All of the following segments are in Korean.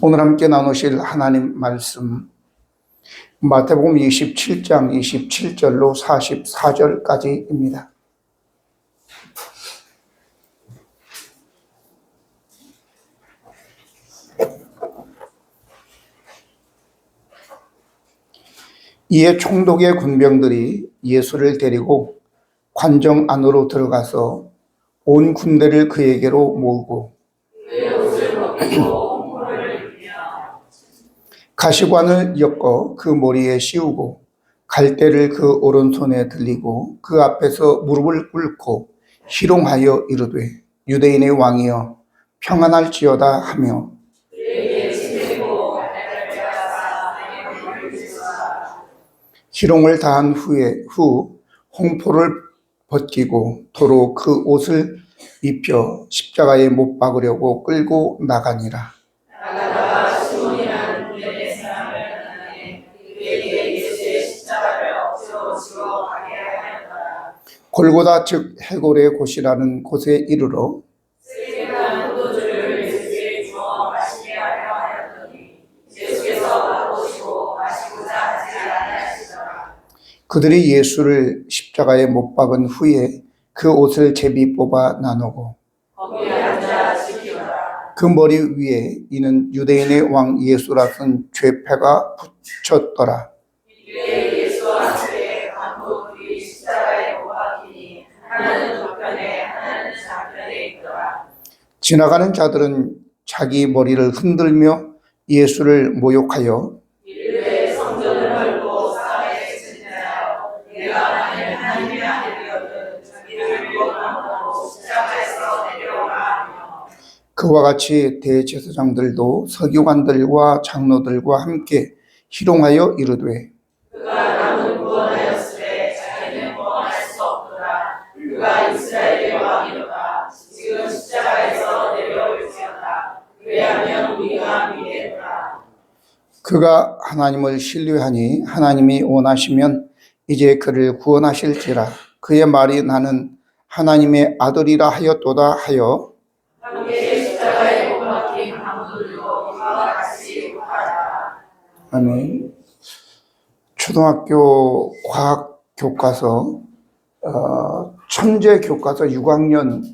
오늘 함께 나누실 하나님 말씀 마태복음 27장 27절로 44절까지입니다. 이에 총독의 군병들이 예수를 데리고 관정 안으로 들어가서 온 군대를 그에게로 모으고 가시관을 엮어 그 머리에 씌우고 갈대를 그 오른손에 들리고 그 앞에서 무릎을 꿇고 희롱하여 이르되 유대인의 왕이여 평안할지어다 하며 희롱을 다한 후 홍포를 벗기고 도로 그 옷을 입혀 십자가에 못 박으려고 끌고 나가니라. 골고다 즉 해골의 곳이라는 곳에 이르러 그들이 예수를 십자가에 못 박은 후에 그 옷을 제비 뽑아 나누고 그 머리 위에 이는 유대인의 왕 예수라 쓴 죄패가 붙였더라. 지나가는 자들은 자기 머리를 흔들며 예수를 모욕하여 그와 같이 대제사장들도 서기관들과 장로들과 함께 희롱하여 이르되 그가 남을 구원하였으되 자기는 구원할 수 없도다. 그가 이스라엘의 왕이로다. 지금 십자가에서 내려올지어다. 왜냐하면 우리가 믿겠다. 그가 하나님을 신뢰하니 하나님이 원하시면 이제 그를 구원하실지라. 그의 말이 나는 하나님의 아들이라 하였도다 하여 아멘. 초등학교 과학 교과서 천재 교과서 6학년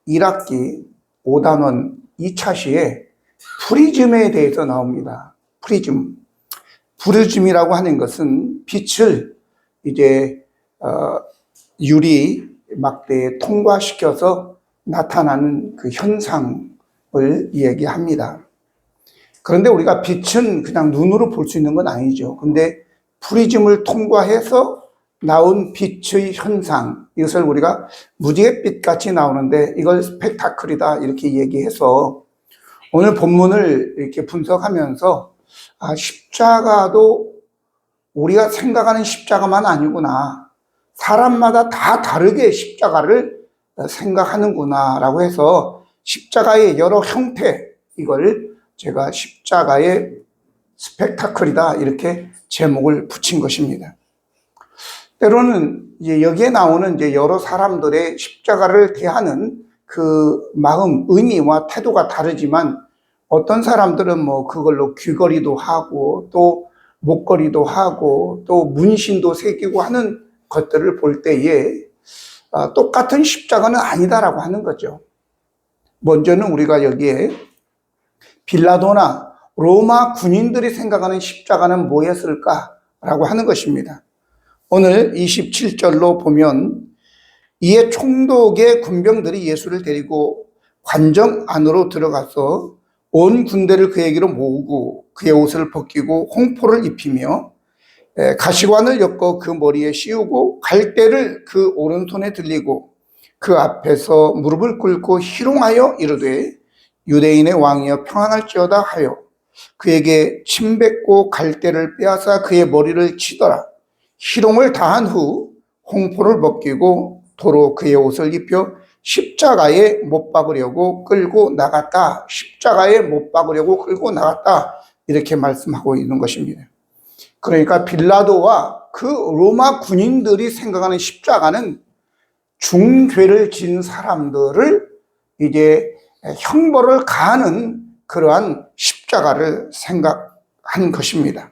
1학기 5단원 2차 시에 프리즘에 대해서 나옵니다. 프리즘이라고 하는 것은 빛을 이제 유리 막대에 통과시켜서 나타나는 그 현상을 얘기합니다. 그런데 우리가 빛은 그냥 눈으로 볼 수 있는 건 아니죠. 근데 프리즘을 통과해서 나온 빛의 현상, 이것을 우리가 무지갯빛 같이 나오는데 이걸 스펙타클이다 이렇게 얘기해서 오늘 본문을 이렇게 분석하면서 십자가도 우리가 생각하는 십자가만 아니구나. 사람마다 다 다르게 십자가를 생각하는구나 라고 해서 십자가의 여러 형태, 이걸 제가 십자가의 스펙타클이다 이렇게 제목을 붙인 것입니다. 때로는 이제 여기에 나오는 이제 여러 사람들의 십자가를 대하는 그 마음, 의미와 태도가 다르지만 어떤 사람들은 뭐 그걸로 귀걸이도 하고 또 목걸이도 하고 또 문신도 새기고 하는 것들을 볼 때에 똑같은 십자가는 아니다라고 하는 거죠. 먼저는 우리가 여기에 빌라도나 로마 군인들이 생각하는 십자가는 뭐였을까라고 하는 것입니다. 오늘 27절로 보면 이에 총독의 군병들이 예수를 데리고 관정 안으로 들어가서 온 군대를 그에게로 모으고 그의 옷을 벗기고 홍포를 입히며 가시관을 엮어 그 머리에 씌우고 갈대를 그 오른손에 들리고 그 앞에서 무릎을 꿇고 희롱하여 이르되 유대인의 왕이여 평안할지어다 하여 그에게 침 뱉고 갈대를 빼앗아 그의 머리를 치더라. 희롱을 다한 후 홍포를 벗기고 도로 그의 옷을 입혀 십자가에 못 박으려고 끌고 나갔다. 십자가에 못 박으려고 끌고 나갔다. 이렇게 말씀하고 있는 것입니다. 그러니까 빌라도와 그 로마 군인들이 생각하는 십자가는 중죄를 지은 사람들을 이제 형벌을 가하는 그러한 십자가 십자가를 생각한 것입니다.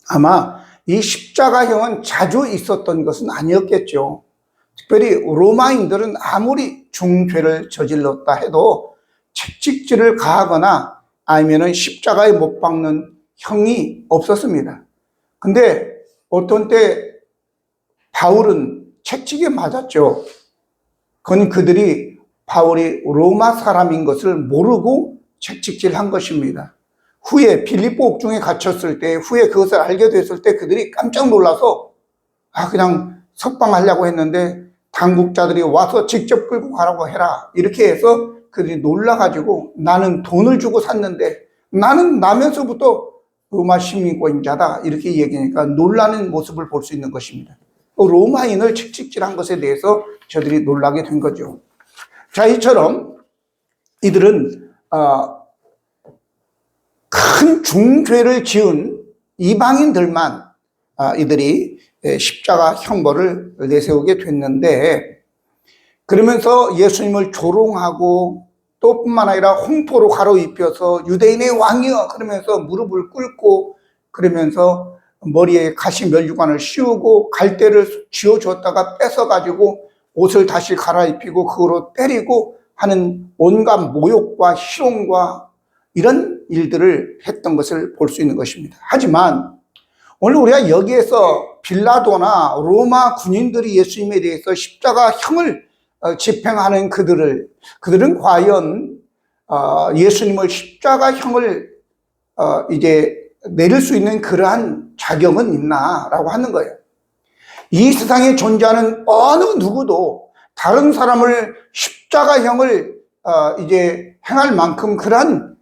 아마 이 십자가형은 자주 있었던 것은 아니었겠죠. 특별히 로마인들은 아무리 중죄를 저질렀다 해도 채찍질을 가하거나 아니면 십자가에 못 박는 형이 없었습니다. 근데 어떤 때 바울은 채찍에 맞았죠. 그건 그들이 바울이 로마 사람인 것을 모르고 채찍질한 것입니다. 후에 빌립보 옥중에 갇혔을 때, 후에 그것을 알게 됐을 때 그들이 깜짝 놀라서 그냥 석방하려고 했는데 당국자들이 와서 직접 끌고 가라고 해라, 이렇게 해서 그들이 놀라가지고 나는 돈을 주고 샀는데 나는 나면서부터 로마 시민권자다, 이렇게 얘기하니까 놀라는 모습을 볼 수 있는 것입니다. 로마인을 채찍질한 것에 대해서 저들이 놀라게 된 거죠. 자, 이처럼 이들은 큰 중죄를 지은 이방인들만 이들이 십자가 형벌을 내세우게 됐는데, 그러면서 예수님을 조롱하고 또 뿐만 아니라 홍포로 가로입혀서 유대인의 왕이여 그러면서 무릎을 꿇고, 그러면서 머리에 가시 면류관을 씌우고 갈대를 쥐어줬다가 뺏어가지고 옷을 다시 갈아입히고 그거로 때리고 하는 온갖 모욕과 희롱과 이런 일들을 했던 것을 볼 수 있는 것입니다. 하지만 오늘 우리가 여기에서 빌라도나 로마 군인들이 예수님에 대해서 십자가형을 집행하는 그들은 과연 예수님을 십자가형을 이제 내릴 수 있는 그러한 자격은 있나라고 하는 거예요. 이 세상에 존재하는 어느 누구도 다른 사람을 십자가형을 이제 행할 만큼 그러한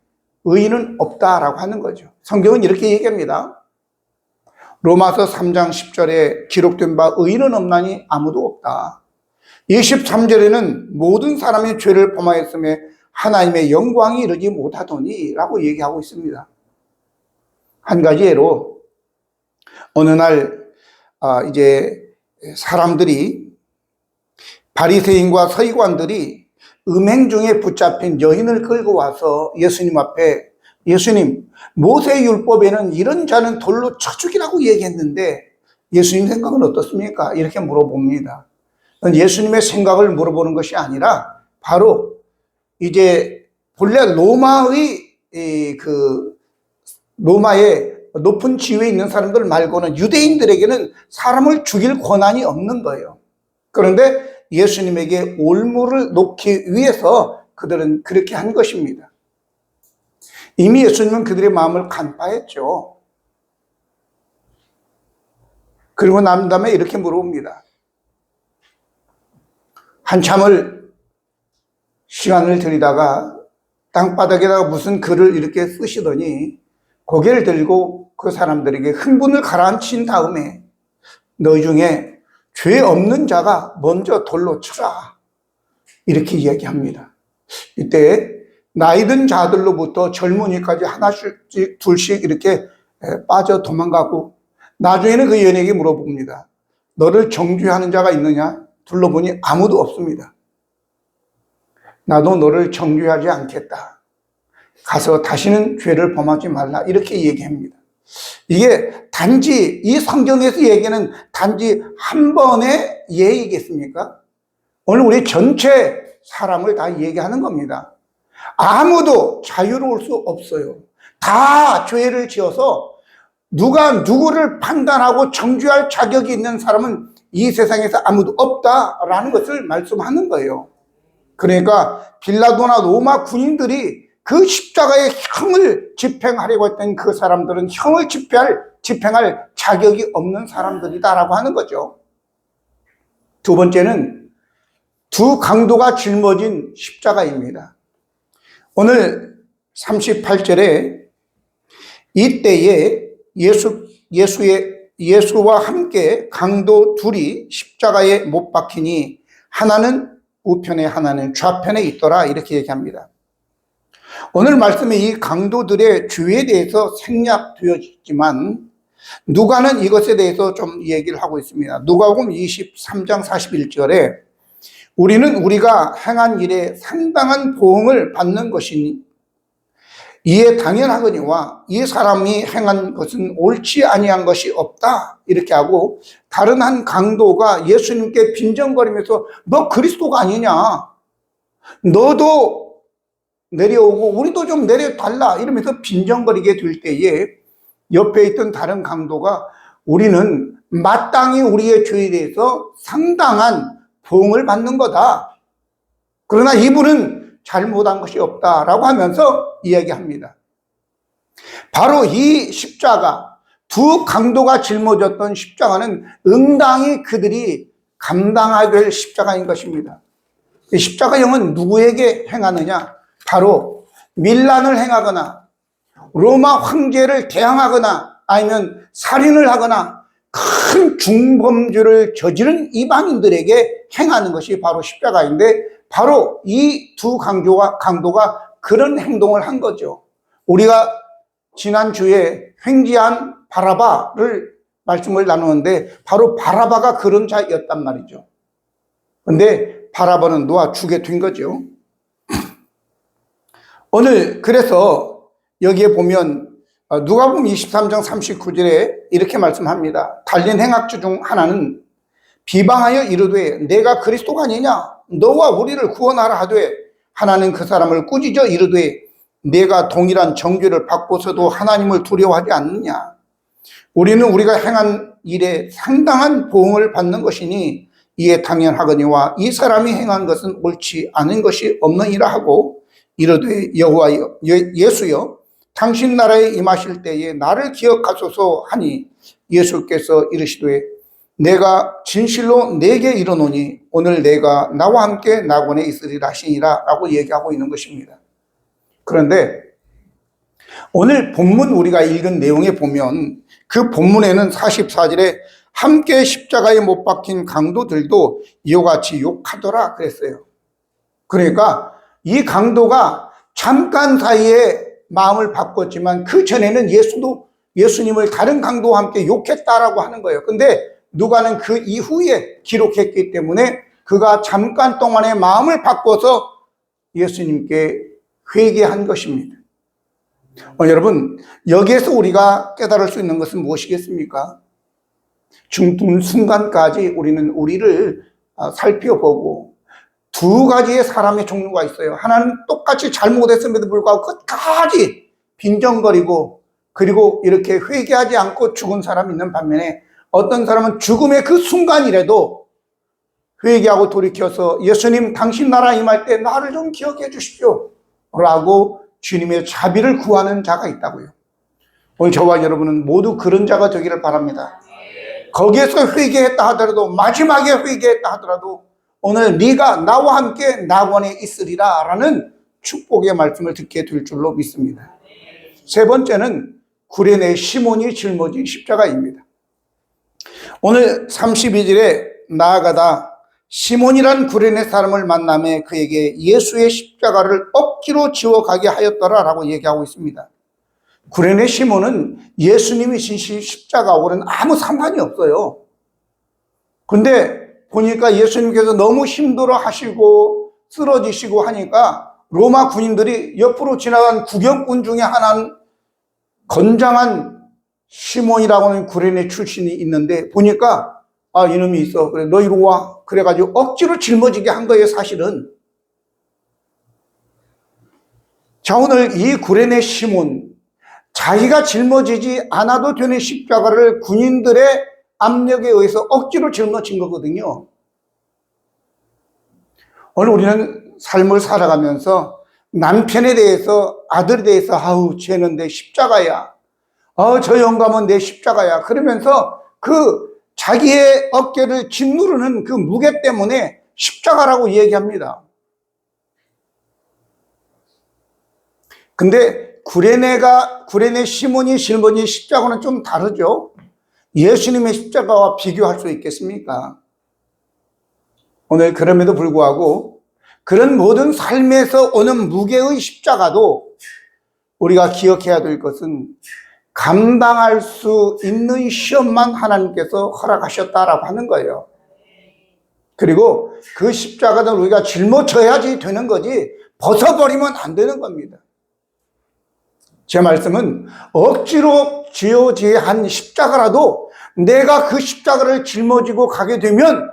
의인은 없다라고 하는 거죠. 성경은 이렇게 얘기합니다. 로마서 3장 10절에 기록된 바 의인은 없나니 아무도 없다. 23절에는 모든 사람이 죄를 범하였음에 하나님의 영광이 이르지 못하더니 라고 얘기하고 있습니다. 한 가지 예로 어느 날 이제 사람들이, 바리새인과 서기관들이 음행 중에 붙잡힌 여인을 끌고 와서 예수님 앞에, 예수님, 모세율법에는 이런 자는 돌로 쳐 죽이라고 얘기했는데 예수님 생각은 어떻습니까? 이렇게 물어봅니다. 예수님의 생각을 물어보는 것이 아니라 바로 이제 본래 로마의 높은 지위에 있는 사람들 말고는 유대인들에게는 사람을 죽일 권한이 없는 거예요. 그런데 예수님에게 올무를 놓기 위해서 그들은 그렇게 한 것입니다. 이미 예수님은 그들의 마음을 간파했죠. 그리고 난 다음에 이렇게 물어봅니다. 한참을 시간을 들이다가 땅바닥에다가 무슨 글을 이렇게 쓰시더니 고개를 들고 그 사람들에게 흥분을 가라앉힌 다음에 너희 중에 죄 없는 자가 먼저 돌로 쳐라, 이렇게 이야기합니다. 이때 나이든 자들로부터 젊은이까지 하나씩 둘씩 이렇게 빠져 도망가고, 나중에는 그 여인에게 물어봅니다. 너를 정죄하는 자가 있느냐? 둘러보니 아무도 없습니다. 나도 너를 정죄하지 않겠다. 가서 다시는 죄를 범하지 말라, 이렇게 얘기합니다. 이게 단지 이 성경에서 얘기는 단지 한 번의 예이겠습니까? 오늘 우리 전체 사람을 다 얘기하는 겁니다. 아무도 자유로울 수 없어요. 다 죄를 지어서 누가 누구를 판단하고 정죄할 자격이 있는 사람은 이 세상에서 아무도 없다라는 것을 말씀하는 거예요. 그러니까 빌라도나 로마 군인들이 그 십자가의 형을 집행하려고 했던 그 사람들은 형을 집행할 자격이 없는 사람들이다라고 하는 거죠. 두 번째는 두 강도가 짊어진 십자가입니다. 오늘 38절에 이때에 예수와 함께 강도 둘이 십자가에 못 박히니 하나는 우편에 하나는 좌편에 있더라, 이렇게 얘기합니다. 오늘 말씀에 이 강도들의 죄에 대해서 생략되어지지만 누가는 이것에 대해서 좀 얘기를 하고 있습니다. 누가복음 23장 41절에 우리는 우리가 행한 일에 상당한 보응을 받는 것이니 이에 당연하거니와 이 사람이 행한 것은 옳지 아니한 것이 없다 이렇게 하고, 다른 한 강도가 예수님께 빈정거리면서 너 그리스도가 아니냐, 너도 내려오고 우리도 좀 내려달라 이러면서 빈정거리게 될 때에 옆에 있던 다른 강도가 우리는 마땅히 우리의 죄에 대해서 상당한 보응을 받는 거다, 그러나 이분은 잘못한 것이 없다라고 하면서 이야기합니다. 바로 이 십자가, 두 강도가 짊어졌던 십자가는 응당히 그들이 감당하게 될 십자가인 것입니다. 이 십자가형은 누구에게 행하느냐? 바로 밀란을 행하거나 로마 황제를 대항하거나 아니면 살인을 하거나 큰 중범죄를 저지른 이방인들에게 행하는 것이 바로 십자가인데, 바로 이 두 강도가 그런 행동을 한 거죠. 우리가 지난주에 횡재한 바라바를 말씀을 나누는데 바로 바라바가 그런 자였단 말이죠. 그런데 바라바는 놓아주게 된 거죠. 오늘 그래서 여기에 보면 누가복음 23장 39절에 이렇게 말씀합니다. 달린 행악주 중 하나는 비방하여 이르되 내가 그리스도가 아니냐, 너와 우리를 구원하라 하되, 하나는 그 사람을 꾸짖어 이르되 내가 동일한 정죄를 받고서도 하나님을 두려워하지 않느냐, 우리는 우리가 행한 일에 상당한 보응을 받는 것이니 이에 당연하거니와 이 사람이 행한 것은 옳지 않은 것이 없느니라 하고, 이르되 여호와여 예수여 당신 나라에 임하실 때에 나를 기억하소서 하니, 예수께서 이르시되 내가 진실로 내게 이르노니 오늘 내가 나와 함께 낙원에 있으리라 하시니라 라고 얘기하고 있는 것입니다. 그런데 오늘 본문 우리가 읽은 내용에 보면 그 본문에는 44절에 함께 십자가에 못 박힌 강도들도 이와 같이 욕하더라 그랬어요. 그러니까 이 강도가 잠깐 사이에 마음을 바꿨지만 그 전에는 예수님을 다른 강도와 함께 욕했다라고 하는 거예요. 근데 누가는 그 이후에 기록했기 때문에 그가 잠깐 동안에 마음을 바꿔서 예수님께 회개한 것입니다. 여러분, 여기에서 우리가 깨달을 수 있는 것은 무엇이겠습니까? 죽는 순간까지 우리는 우리를 살펴보고, 두 가지의 사람의 종류가 있어요. 하나는 똑같이 잘못했음에도 불구하고 끝까지 빈정거리고 그리고 이렇게 회개하지 않고 죽은 사람이 있는 반면에, 어떤 사람은 죽음의 그 순간이라도 회개하고 돌이켜서 예수님 당신 나라 임할 때 나를 좀 기억해 주십시오 라고 주님의 자비를 구하는 자가 있다고요. 오늘 저와 여러분은 모두 그런 자가 되기를 바랍니다. 거기에서 회개했다 하더라도, 마지막에 회개했다 하더라도 오늘 네가 나와 함께 낙원에 있으리라 라는 축복의 말씀을 듣게 될 줄로 믿습니다. 세 번째는 구레네 시몬이 짊어진 십자가입니다. 오늘 32절에 나아가다 시몬이란 구레네 사람을 만나매 그에게 예수의 십자가를 억지로 지워가게 하였더라 라고 얘기하고 있습니다. 구레네 시몬은 예수님이 지신 십자가하고는 아무 상관이 없어요. 근데 보니까 예수님께서 너무 힘들어 하시고 쓰러지시고 하니까 로마 군인들이 옆으로 지나간 구경꾼 중에 하나는 건장한 시몬이라고 하는 구레네 출신이 있는데 보니까 이놈이 있어. 그래, 너 이리 와. 그래가지고 억지로 짊어지게 한 거예요, 사실은. 자, 오늘 이 구레네 시몬, 자기가 짊어지지 않아도 되는 십자가를 군인들의 압력에 의해서 억지로 짊어진 거거든요. 오늘 우리는 삶을 살아가면서 남편에 대해서, 아들에 대해서 쟤는 내 십자가야. 저 영감은 내 십자가야. 그러면서 그 자기의 어깨를 짓누르는 그 무게 때문에 십자가라고 얘기합니다. 근데 구레네 시몬이 짊어진 십자가는 좀 다르죠. 예수님의 십자가와 비교할 수 있겠습니까? 오늘 그럼에도 불구하고 그런 모든 삶에서 오는 무게의 십자가도 우리가 기억해야 될 것은 감당할 수 있는 시험만 하나님께서 허락하셨다라고 하는 거예요. 그리고 그 십자가는 우리가 짊어져야지 되는 거지 벗어버리면 안 되는 겁니다. 제 말씀은 억지로 지어져야 한 십자가라도 내가 그 십자가를 짊어지고 가게 되면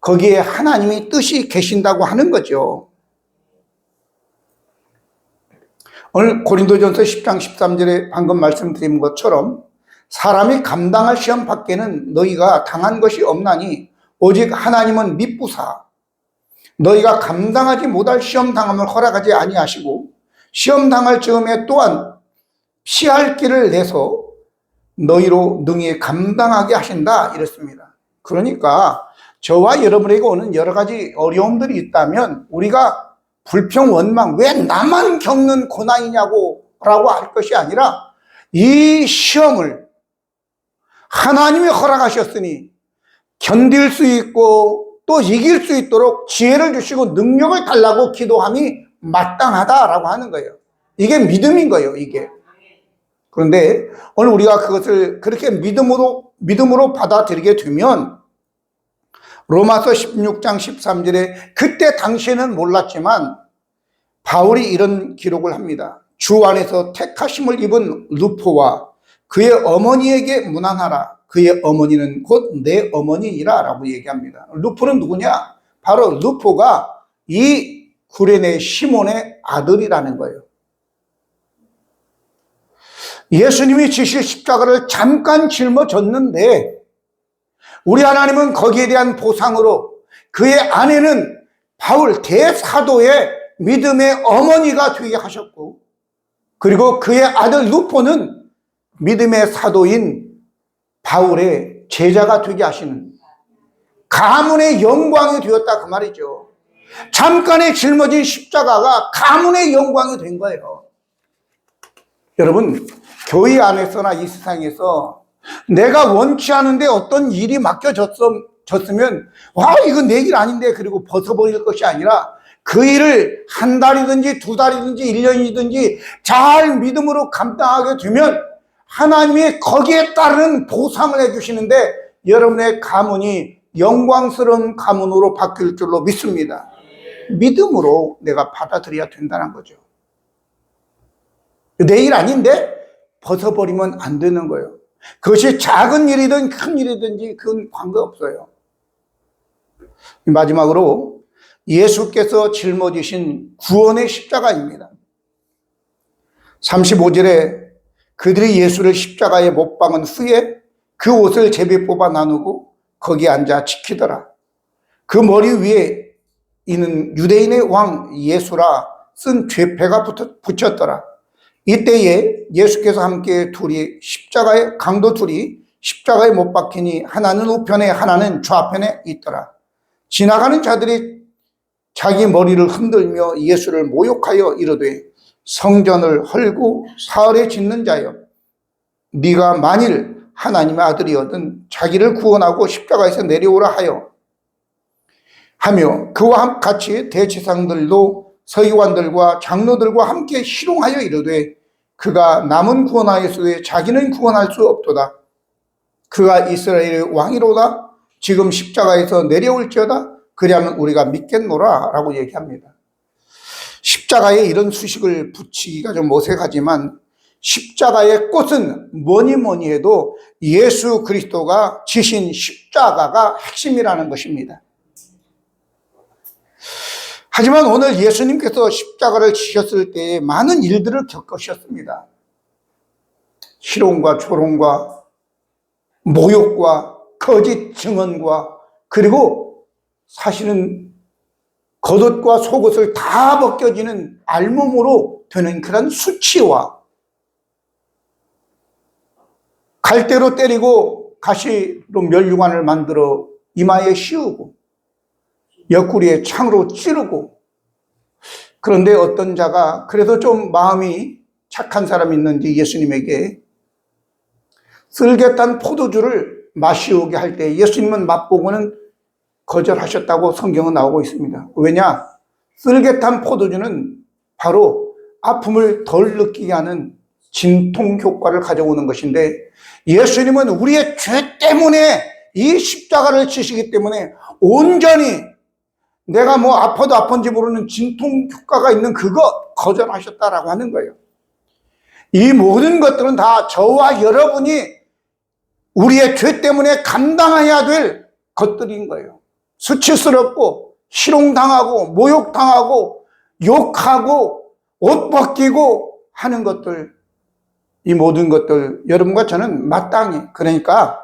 거기에 하나님의 뜻이 계신다고 하는 거죠. 오늘 고린도전서 10장 13절에 방금 말씀드린 것처럼 사람이 감당할 시험 밖에는 너희가 당한 것이 없나니 오직 하나님은 미쁘사 너희가 감당하지 못할 시험 당함을 허락하지 아니하시고 시험 당할 즈음에 또한 피할 길을 내서 너희로 능히 감당하게 하신다 이랬습니다. 그러니까 저와 여러분에게 오는 여러 가지 어려움들이 있다면 우리가 불평, 원망, 왜 나만 겪는 고난이냐고 라고 할 것이 아니라 이 시험을 하나님이 허락하셨으니 견딜 수 있고 또 이길 수 있도록 지혜를 주시고 능력을 달라고 기도함이 마땅하다라고 하는 거예요. 이게 믿음인 거예요, 이게. 그런데 오늘 우리가 그것을 그렇게 믿음으로 받아들이게 되면 로마서 16장 13절에 그때 당시에는 몰랐지만 바울이 이런 기록을 합니다. 주 안에서 택하심을 입은 루포와 그의 어머니에게 문안하라. 그의 어머니는 곧 내 어머니이라 라고 얘기합니다. 루포는 누구냐? 바로 루포가 이 구레네 시몬의 아들이라는 거예요. 예수님이 지실 십자가를 잠깐 짊어졌는데 우리 하나님은 거기에 대한 보상으로 그의 아내는 바울 대사도의 믿음의 어머니가 되게 하셨고 그리고 그의 아들 루포는 믿음의 사도인 바울의 제자가 되게 하시는 가문의 영광이 되었다 그 말이죠. 잠깐의 짊어진 십자가가 가문의 영광이 된 거예요. 여러분 교회 안에서나 이 세상에서 내가 원치 않은데 어떤 일이 맡겨졌으면 와 이건 내 일 아닌데 그리고 벗어버릴 것이 아니라 그 일을 한 달이든지 두 달이든지 1년이든지 잘 믿음으로 감당하게 되면 하나님이 거기에 따르는 보상을 해주시는데 여러분의 가문이 영광스러운 가문으로 바뀔 줄로 믿습니다. 믿음으로 내가 받아들여야 된다는 거죠. 내 일 아닌데 벗어버리면 안 되는 거예요. 그것이 작은 일이든 큰 일이든지 그건 관계없어요. 마지막으로 예수께서 짊어지신 구원의 십자가입니다. 35절에 그들이 예수를 십자가에 못 박은 후에 그 옷을 제비 뽑아 나누고 거기에 앉아 지키더라. 그 머리 위에 이는 유대인의 왕 예수라 쓴 죄패가 붙였더라. 이때에 예수께서 함께 강도 둘이 십자가에 못 박히니 하나는 우편에 하나는 좌편에 있더라. 지나가는 자들이 자기 머리를 흔들며 예수를 모욕하여 이르되 성전을 헐고 사흘에 짓는 자여 네가 만일 하나님의 아들이거든 자기를 구원하고 십자가에서 내려오라 하며 그와 같이 대제사장들도 서기관들과 장로들과 함께 희롱하여 이르되 그가 남은 구원하였으되 자기는 구원할 수 없도다. 그가 이스라엘의 왕이로다. 지금 십자가에서 내려올지어다. 그리하면 우리가 믿겠노라 라고 얘기합니다. 십자가에 이런 수식을 붙이기가 좀 어색하지만 십자가의 꽃은 뭐니 해도 예수 그리스도가 지신 십자가가 핵심이라는 것입니다. 하지만 오늘 예수님께서 십자가를 지셨을 때에 많은 일들을 겪으셨습니다. 희롱과 조롱과 모욕과 거짓 증언과 그리고 사실은 겉옷과 속옷을 다 벗겨지는 알몸으로 되는 그런 수치와 갈대로 때리고 가시로 멸류관을 만들어 이마에 씌우고 옆구리에 창으로 찌르고 그런데 어떤 자가 그래도 좀 마음이 착한 사람이 있는지 예수님에게 쓸개탄 포도주를 마시오게 할 때 예수님은 맛보고는 거절하셨다고 성경은 나오고 있습니다. 왜냐? 쓸개탄 포도주는 바로 아픔을 덜 느끼게 하는 진통 효과를 가져오는 것인데 예수님은 우리의 죄 때문에 이 십자가를 지시기 때문에 온전히 내가 뭐 아파도 아픈지 모르는 진통 효과가 있는 그거 거절하셨다라고 하는 거예요. 이 모든 것들은 다 저와 여러분이 우리의 죄 때문에 감당해야 될 것들인 거예요. 수치스럽고 희롱당하고 모욕당하고 욕하고 옷 벗기고 하는 것들, 이 모든 것들 여러분과 저는 마땅히, 그러니까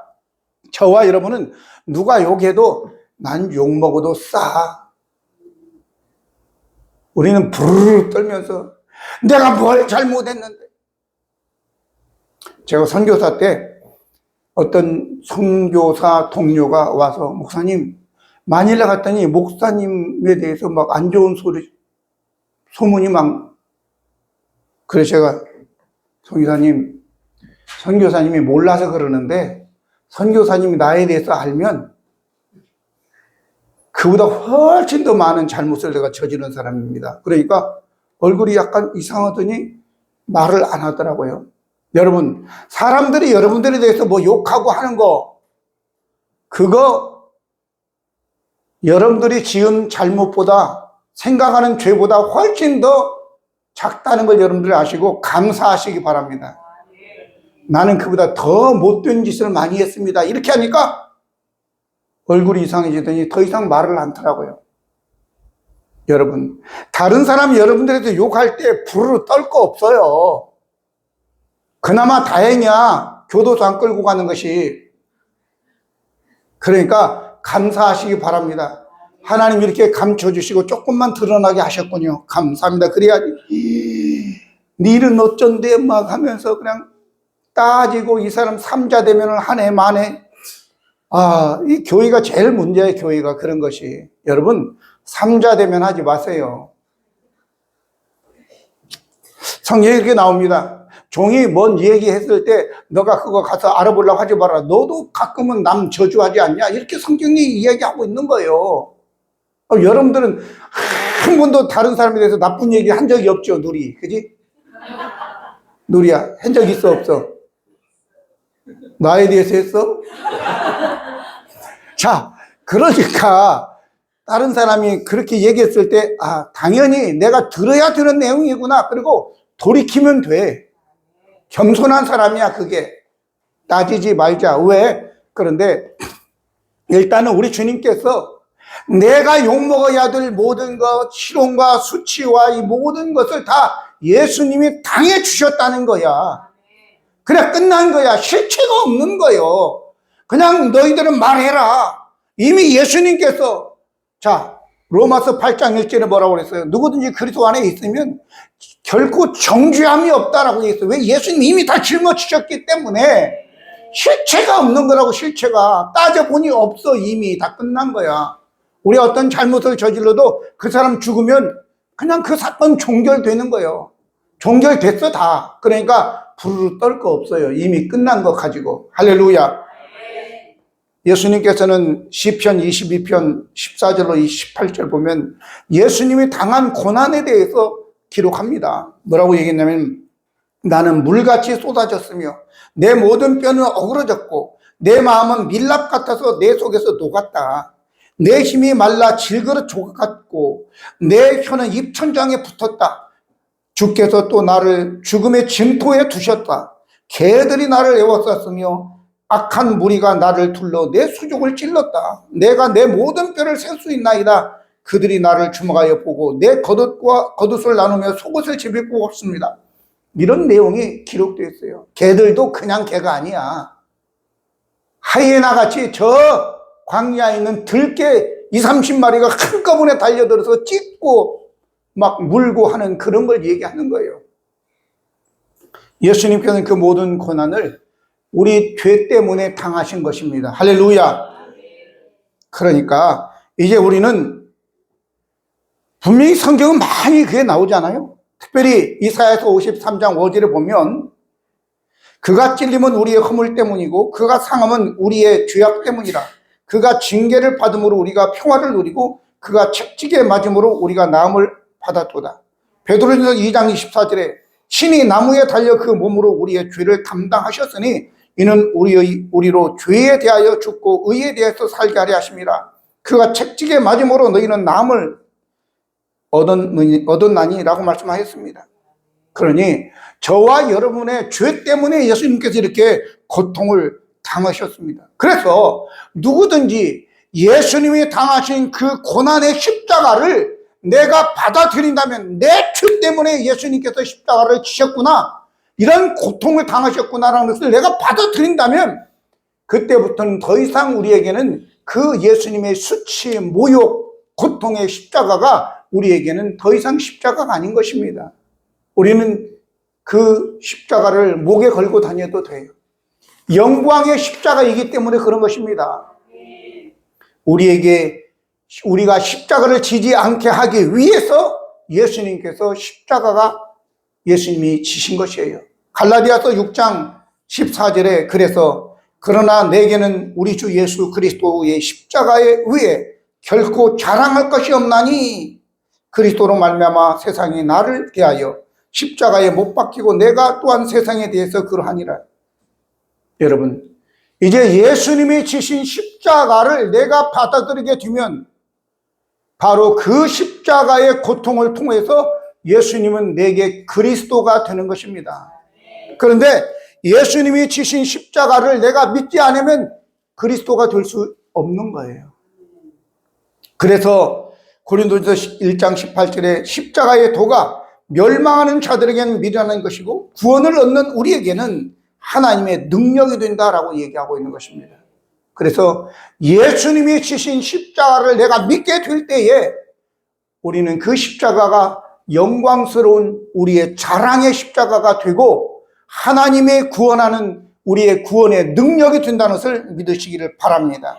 저와 여러분은 누가 욕해도 난 욕먹어도 싸. 우리는 부르르 떨면서 내가 뭘 잘못했는데. 제가 선교사 때 어떤 선교사 동료가 와서 목사님, 마닐라 갔더니 목사님에 대해서 막 안 좋은 소문이 막. 그래서 제가 선교사님이 몰라서 그러는데 선교사님이 나에 대해서 알면 그보다 훨씬 더 많은 잘못을 내가 저지른 사람입니다. 그러니까 얼굴이 약간 이상하더니 말을 안 하더라고요. 여러분, 사람들이 여러분들에 대해서 뭐 욕하고 하는 거, 그거 여러분들이 지은 잘못보다, 생각하는 죄보다 훨씬 더 작다는 걸 여러분들이 아시고 감사하시기 바랍니다. 나는 그보다 더 못된 짓을 많이 했습니다. 이렇게 하니까 얼굴이 이상해지더니 더 이상 말을 않더라고요. 여러분, 다른 사람 여러분들에 대해서 욕할 때 부르르 떨 거 없어요. 그나마 다행이야. 교도소 안 끌고 가는 것이. 그러니까 감사하시기 바랍니다. 하나님 이렇게 감춰주시고 조금만 드러나게 하셨군요. 감사합니다. 그래야지. 네 일은 어쩐데 막 하면서 그냥 따지고 이 사람 삼자 되면 한 해 만에. 이 교회가 제일 문제예요. 교회가 그런 것이. 여러분, 삼자 되면 하지 마세요. 성경에 이렇게 나옵니다. 종이 뭔 얘기했을 때 너가 그거 가서 알아보려고 하지 마라. 너도 가끔은 남 저주하지 않냐? 이렇게 성경이 이야기하고 있는 거예요. 여러분들은 한 번도 다른 사람에 대해서 나쁜 얘기 한 적이 없죠, 누리. 그지? 누리야, 한 적 있어, 없어? 나에 대해서 했어? 자, 그러니까 다른 사람이 그렇게 얘기했을 때 당연히 내가 들어야 되는 내용이구나. 그리고 돌이키면 돼. 겸손한 사람이야, 그게. 따지지 말자. 왜? 그런데 일단은 우리 주님께서 내가 욕먹어야 될 모든 것, 희롱과 수치와 이 모든 것을 다 예수님이 당해주셨다는 거야. 그래, 끝난 거야. 실체가 없는 거예요. 그냥 너희들은 말해라. 이미 예수님께서, 자, 로마서 8장 1절에 뭐라고 그랬어요? 누구든지 그리스도 안에 있으면 결코 정죄함이 없다라고 했어요. 왜? 예수님이 이미 다 짊어지셨기 때문에. 실체가 없는 거라고. 실체가 따져보니 없어. 이미 다 끝난 거야. 우리 어떤 잘못을 저질러도 그 사람 죽으면 그냥 그 사건 종결되는 거예요. 종결됐어 다. 그러니까 부르르 떨 거 없어요. 이미 끝난 거 가지고. 할렐루야. 예수님께서는 시편 22편 14절로 28절 보면 예수님이 당한 고난에 대해서 기록합니다. 뭐라고 얘기했냐면 나는 물같이 쏟아졌으며 내 모든 뼈는 어그러졌고 내 마음은 밀랍 같아서 내 속에서 녹았다. 내 힘이 말라 질그릇 조각 같고 내 혀는 입천장에 붙었다. 주께서 또 나를 죽음의 진토에 두셨다. 개들이 나를 에워쌌으며 악한 무리가 나를 둘러 내 수족을 찔렀다. 내가 내 모든 뼈를 셀 수 있나이다. 그들이 나를 주목하여 보고 내 겉옷을 나누며 속옷을 집입고 없습니다. 이런 내용이 기록되어 있어요. 개들도 그냥 개가 아니야. 하이에나 같이 저 광야에 있는 들개 20-30마리가 한꺼번에 달려들어서 찢고 막 물고 하는 그런 걸 얘기하는 거예요. 예수님께서는 그 모든 고난을 우리 죄 때문에 당하신 것입니다. 할렐루야. 그러니까 이제 우리는 분명히 성경은 많이 그게 나오잖아요. 특별히 이사야서 53장 5절에 보면 그가 찔림은 우리의 허물 때문이고 그가 상함은 우리의 죄악 때문이라. 그가 징계를 받음으로 우리가 평화를 누리고 그가 채찍에 맞음으로 우리가 나음을 받았도다. 베드로전서 2장 24절에 신이 나무에 달려 그 몸으로 우리의 죄를 담당하셨으니 이는 우리로 죄에 대하여 죽고 의에 대해서 살게 하려 하심이라. 그가 채찍에 맞음으로 너희는 나음을 얻었나니 라고 말씀하셨습니다. 그러니 저와 여러분의 죄 때문에 예수님께서 이렇게 고통을 당하셨습니다. 그래서 누구든지 예수님이 당하신 그 고난의 십자가를 내가 받아들인다면, 내 죄 때문에 예수님께서 십자가를 지셨구나, 이런 고통을 당하셨구나라는 것을 내가 받아들인다면, 그때부터는 더 이상 우리에게는 그 예수님의 수치, 모욕, 고통의 십자가가 우리에게는 더 이상 십자가가 아닌 것입니다. 우리는 그 십자가를 목에 걸고 다녀도 돼요. 영광의 십자가이기 때문에 그런 것입니다. 우리가 십자가를 지지 않게 하기 위해서 예수님께서 예수님이 지신 것이에요. 갈라디아서 6장 14절에 그래서 그러나 내게는 우리 주 예수 그리스도의 십자가에 의해 결코 자랑할 것이 없나니 그리스도로 말미암아 세상이 나를 대하여 십자가에 못 박히고 내가 또한 세상에 대해서 그러하니라. 여러분, 이제 예수님이 지신 십자가를 내가 받아들이게 되면 바로 그 십자가의 고통을 통해서 예수님은 내게 그리스도가 되는 것입니다. 그런데 예수님이 지신 십자가를 내가 믿지 않으면 그리스도가 될 수 없는 거예요. 그래서 고린도전서 1장 18절에 십자가의 도가 멸망하는 자들에게는 미련한 것이고 구원을 얻는 우리에게는 하나님의 능력이 된다라고 얘기하고 있는 것입니다. 그래서 예수님이 지신 십자가를 내가 믿게 될 때에 우리는 그 십자가가 영광스러운 우리의 자랑의 십자가가 되고 하나님의 구원하는 우리의 구원의 능력이 된다는 것을 믿으시기를 바랍니다.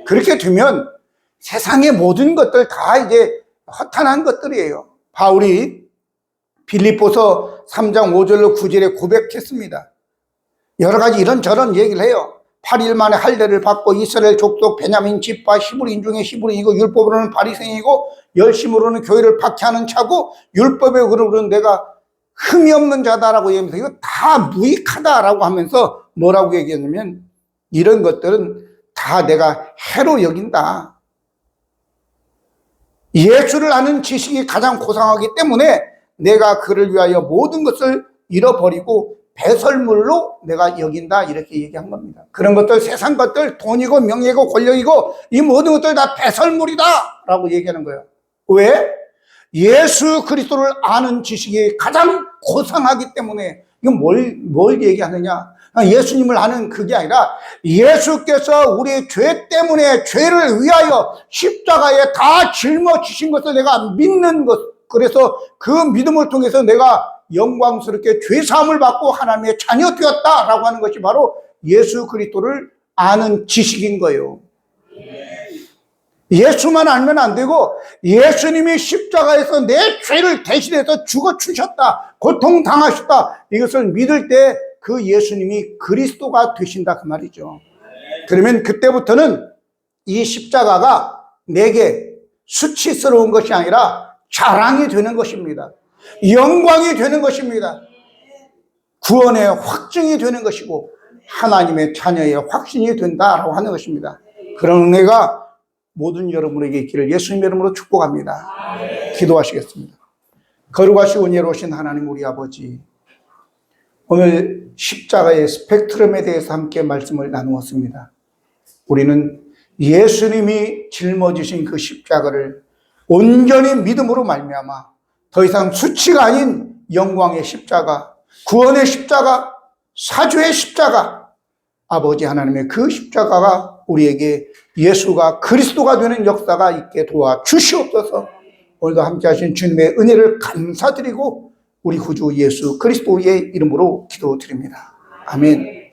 그렇게 되면 세상의 모든 것들 다 이제 허탄한 것들이에요. 바울이 빌립보서 3장 5절로 9절에 고백했습니다. 여러 가지 이런저런 얘기를 해요. 8일 만에 할례를 받고 이스라엘 족속 베냐민 집파 히브리인 중에 히브리인이고 율법으로는 바리새인이고 열심으로는 교회를 박해하는 자고 율법에 의로는 내가 흠이 없는 자다라고 얘기하면서 이거 다 무익하다라고 하면서 뭐라고 얘기했냐면 이런 것들은 다 내가 해로 여긴다. 예수를 아는 지식이 가장 고상하기 때문에 내가 그를 위하여 모든 것을 잃어버리고 배설물로 내가 여긴다, 이렇게 얘기한 겁니다. 그런 것들, 세상 것들, 돈이고 명예고 권력이고 이 모든 것들 다 배설물이다 라고 얘기하는 거예요. 왜? 예수 그리스도를 아는 지식이 가장 고상하기 때문에. 이건 뭘 얘기하느냐, 예수님을 아는 그게 아니라 예수께서 우리의 죄 때문에 죄를 위하여 십자가에 다 짊어지신 것을 내가 믿는 것, 그래서 그 믿음을 통해서 내가 영광스럽게 죄사함을 받고 하나님의 자녀 되었다라고 하는 것이 바로 예수 그리스도를 아는 지식인 거예요. 예수만 알면 안 되고 예수님이 십자가에서 내 죄를 대신해서 죽어 주셨다, 고통당하셨다, 이것을 믿을 때 그 예수님이 그리스도가 되신다, 그 말이죠. 그러면 그때부터는 이 십자가가 내게 수치스러운 것이 아니라 자랑이 되는 것입니다. 영광이 되는 것입니다. 구원의 확증이 되는 것이고 하나님의 자녀의 확신이 된다라고 하는 것입니다. 그런 은혜가 모든 여러분에게 있기를 예수님의 이름으로 축복합니다. 기도하시겠습니다. 거룩하시고 은혜로우신 하나님 우리 아버지, 오늘 십자가의 스펙트럼에 대해서 함께 말씀을 나누었습니다. 우리는 예수님이 짊어지신 그 십자가를 온전히 믿음으로 말미암아 더 이상 수치가 아닌 영광의 십자가, 구원의 십자가, 사죄의 십자가, 아버지 하나님의 그 십자가가 우리에게 예수가 그리스도가 되는 역사가 있게 도와주시옵소서. 오늘도 함께 하신 주님의 은혜를 감사드리고 우리 구주 예수 그리스도의 이름으로 기도드립니다. 아멘.